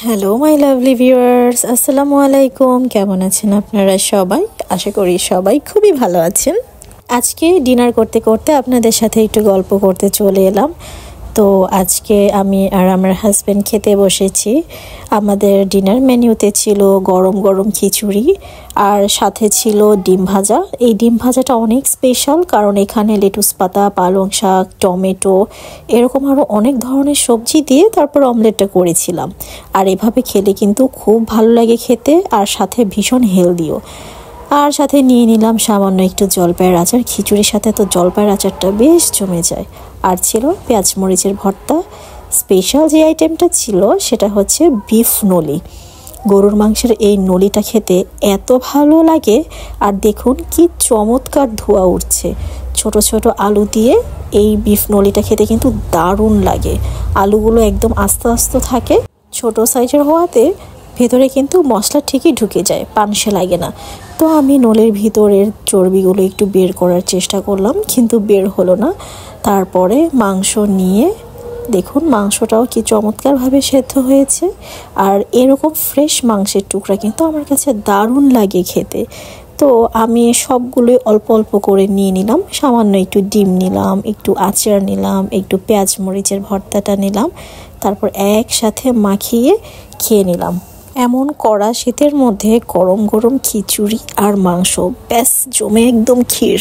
Hello my lovely viewers, আসসালামু আলাইকুম। কেমন আছেন আপনারা সবাই? আশা করি সবাই খুবই ভালো আছেন। আজকে ডিনার করতে করতে আপনাদের সাথে একটু গল্প করতে চলে এলাম। তো আজকে আমি আর আমার হাজব্যান্ড খেতে বসেছি। আমাদের ডিনার মেনুতে ছিল গরম গরম খিচুড়ি আর সাথে ছিল ডিম ভাজা। এই ডিম ভাজাটা অনেক স্পেশাল, কারণ এখানে লেটুস পাতা, পালং শাক, টমেটো এরকম আরও অনেক ধরনের সবজি দিয়ে তারপর অমলেটটা করেছিলাম। আর এভাবে খেলে কিন্তু খুব ভালো লাগে খেতে, আর সাথে ভীষণ হেলদিও। আর সাথে নিয়ে নিলাম সামান্য একটু জলপাইয়ের আচার। খিচুড়ির সাথে তো জলপাইয়ের আচারটা বেশ জমে যায়। আর ছিল পেঁয়াজ মরিচের ভর্তা। স্পেশাল যে আইটেমটা ছিল সেটা হচ্ছে বিফ নলি। গরুর মাংসের এই নলিটা খেতে এত ভালো লাগে। আর দেখুন কি চমৎকার ধোঁয়া উঠছে। ছোট ছোট আলু দিয়ে এই বিফ নলিটা খেতে কিন্তু দারুণ লাগে। আলুগুলো একদম আস্তে আস্তে থাকে, ছোট সাইজের হওয়াতে ভেতরে কিন্তু মশলা ঠিকই ঢুকে যায়, পানসে লাগে না। তো আমি নলের ভিতরের চর্বিগুলো একটু বের করার চেষ্টা করলাম, কিন্তু বের হলো না। তারপরে মাংস নিয়ে দেখুন মাংসটাও কি চমৎকারভাবে সেদ্ধ হয়েছে। আর এরকম ফ্রেশ মাংসের টুকরা কিন্তু আমার কাছে দারুণ লাগে খেতে। তো আমি সবগুলোই অল্প অল্প করে নিয়ে নিলাম। সামান্য একটু ডিম নিলাম, একটু আচার নিলাম, একটু পেঁয়াজ মরিচের ভর্তাটা নিলাম। তারপর একসাথে মাখিয়ে খেয়ে নিলাম। এমন কড়া শীতের মধ্যে গরম গরম খিচুড়ি আর মাংস, ব্যাস জমে একদম ক্ষীর।